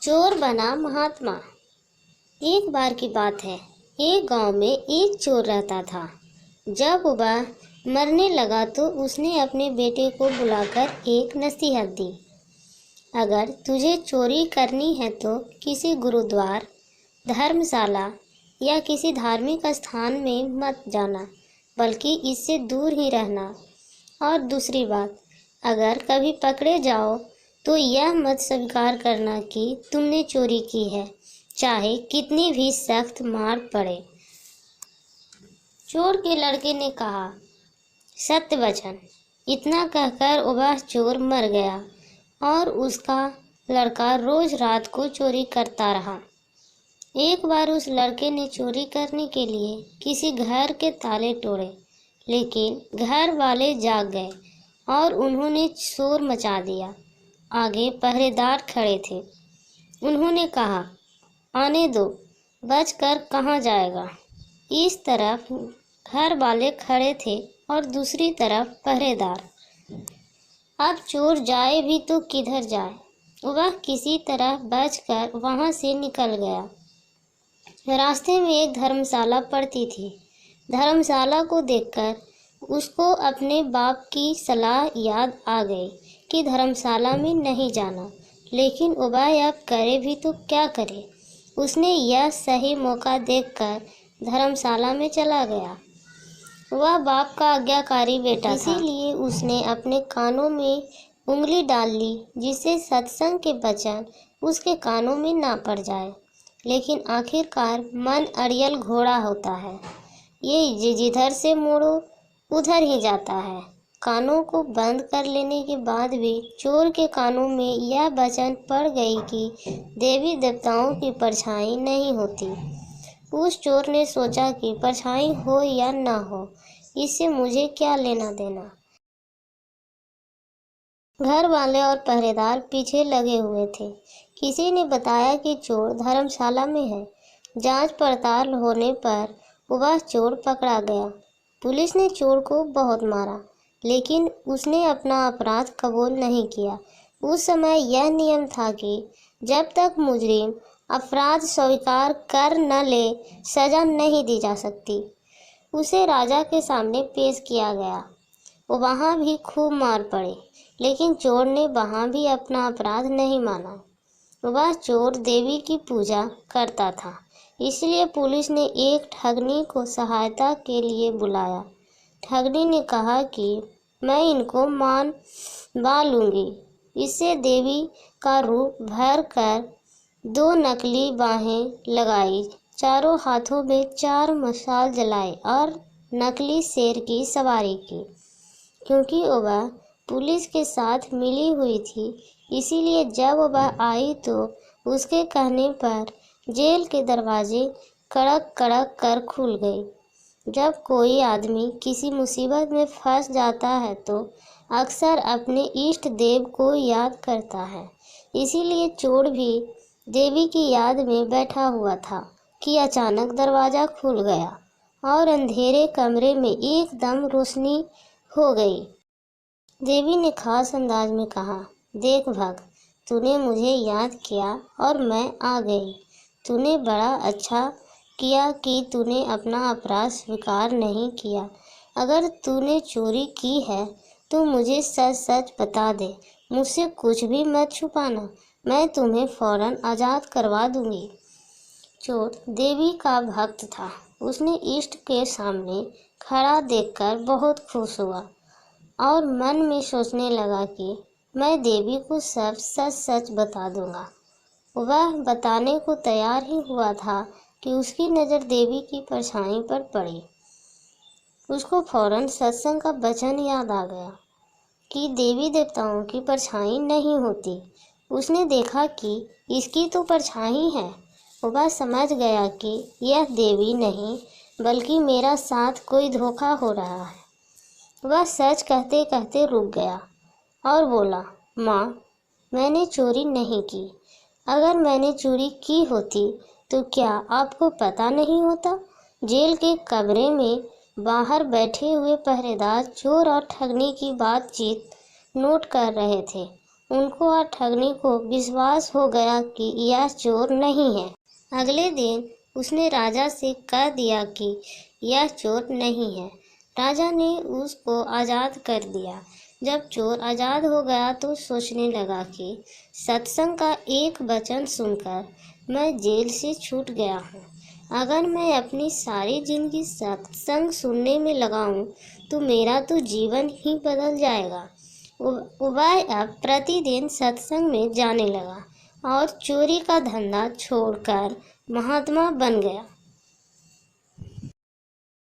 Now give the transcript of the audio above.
चोर बना महात्मा। एक बार की बात है, एक गांव में एक चोर रहता था। जब वह मरने लगा तो उसने अपने बेटे को बुलाकर एक नसीहत दी। अगर तुझे चोरी करनी है तो किसी गुरुद्वार, धर्मशाला या किसी धार्मिक स्थान में मत जाना, बल्कि इससे दूर ही रहना। और दूसरी बात, अगर कभी पकड़े जाओ तो यह मत स्वीकार करना कि तुमने चोरी की है, चाहे कितनी भी सख्त मार पड़े। चोर के लड़के ने कहा, सत्य वचन। इतना कहकर वह चोर मर गया और उसका लड़का रोज रात को चोरी करता रहा। एक बार उस लड़के ने चोरी करने के लिए किसी घर के ताले तोड़े, लेकिन घर वाले जाग गए और उन्होंने शोर मचा दिया। आगे पहरेदार खड़े थे। उन्होंने कहा, आने दो, बचकर कहाँ जाएगा। इस तरफ घर वाले खड़े थे और दूसरी तरफ पहरेदार। अब चोर जाए भी तो किधर जाए। वह किसी तरह बचकर वहां से निकल गया। रास्ते में एक धर्मशाला पड़ती थी। धर्मशाला को देखकर उसको अपने बाप की सलाह याद आ गई कि धर्मशाला में नहीं जाना, लेकिन वह अब करे भी तो क्या करे। उसने यह सही मौका देखकर धर्मशाला में चला गया। वह बाप का आज्ञाकारी बेटा था, इसीलिए उसने अपने कानों में उंगली डाल ली, जिससे सत्संग के वचन उसके कानों में ना पड़ जाए। लेकिन आखिरकार मन अड़ियल घोड़ा होता है, ये जिधर से मोड़ो उधर ही जाता है। कानों को बंद कर लेने के बाद भी चोर के कानों में यह वचन पड़ गई कि देवी देवताओं की परछाई नहीं होती। उस चोर ने सोचा कि परछाई हो या ना हो, इससे मुझे क्या लेना देना। घर वाले और पहरेदार पीछे लगे हुए थे। किसी ने बताया कि चोर धर्मशाला में है। जांच पड़ताल होने पर वह चोर पकड़ा गया। पुलिस ने चोर को बहुत मारा, लेकिन उसने अपना अपराध कबूल नहीं किया। उस समय यह नियम था कि जब तक मुजरिम अपराध स्वीकार कर न ले, सजा नहीं दी जा सकती। उसे राजा के सामने पेश किया गया। वहाँ भी खूब मार पड़ी, लेकिन चोर ने वहाँ भी अपना अपराध नहीं माना। वह चोर देवी की पूजा करता था, इसलिए पुलिस ने एक ठगनी को सहायता के लिए बुलाया। ठगनी ने कहा कि मैं इनको मानवा लूंगी। इससे देवी का रूप भर कर 2 नकली बाहें लगाई, चारों हाथों में 4 मशाल जलाई और नकली शेर की सवारी की। क्योंकि वह पुलिस के साथ मिली हुई थी, इसीलिए जब वह आई तो उसके कहने पर जेल के दरवाजे कड़क कड़क कर खुल गए। जब कोई आदमी किसी मुसीबत में फंस जाता है तो अक्सर अपने इष्ट देव को याद करता है। इसीलिए चोर भी देवी की याद में बैठा हुआ था कि अचानक दरवाज़ा खुल गया और अंधेरे कमरे में एकदम रोशनी हो गई। देवी ने खास अंदाज में कहा, देख भक्त, तूने मुझे याद किया और मैं आ गई। तूने बड़ा अच्छा किया कि तूने अपना अपराध स्वीकार नहीं किया। अगर तूने चोरी की है तो मुझे सच सच बता दे, मुझसे कुछ भी मत छुपाना, मैं तुम्हें फौरन आज़ाद करवा दूंगी। चोर देवी का भक्त था। उसने इष्ट के सामने खड़ा देखकर बहुत खुश हुआ और मन में सोचने लगा कि मैं देवी को सब सच सच बता दूंगा। वह बताने को तैयार ही हुआ था कि उसकी नज़र देवी की परछाई पर पड़ी। उसको फौरन सत्संग का वचन याद आ गया कि देवी देवताओं की परछाई नहीं होती। उसने देखा कि इसकी तो परछाई है। वह समझ गया कि यह देवी नहीं, बल्कि मेरा साथ कोई धोखा हो रहा है। वह सच कहते कहते रुक गया और बोला, माँ, मैंने चोरी नहीं की। अगर मैंने चोरी की होती तो क्या आपको पता नहीं होता? जेल के कमरे में बाहर बैठे हुए पहरेदार चोर और ठगनी की बातचीत नोट कर रहे थे। उनको और ठगने को विश्वास हो गया कि यह चोर नहीं है। अगले दिन उसने राजा से कह दिया कि यह चोर नहीं है। राजा ने उसको आज़ाद कर दिया। जब चोर आज़ाद हो गया तो सोचने लगा कि सत्संग का एक वचन सुनकर मैं जेल से छूट गया हूँ। अगर मैं अपनी सारी जिंदगी सत्संग सुनने में लगाऊं तो मेरा तो जीवन ही बदल जाएगा। वह अब प्रतिदिन सत्संग में जाने लगा और चोरी का धंधा छोड़कर महात्मा बन गया।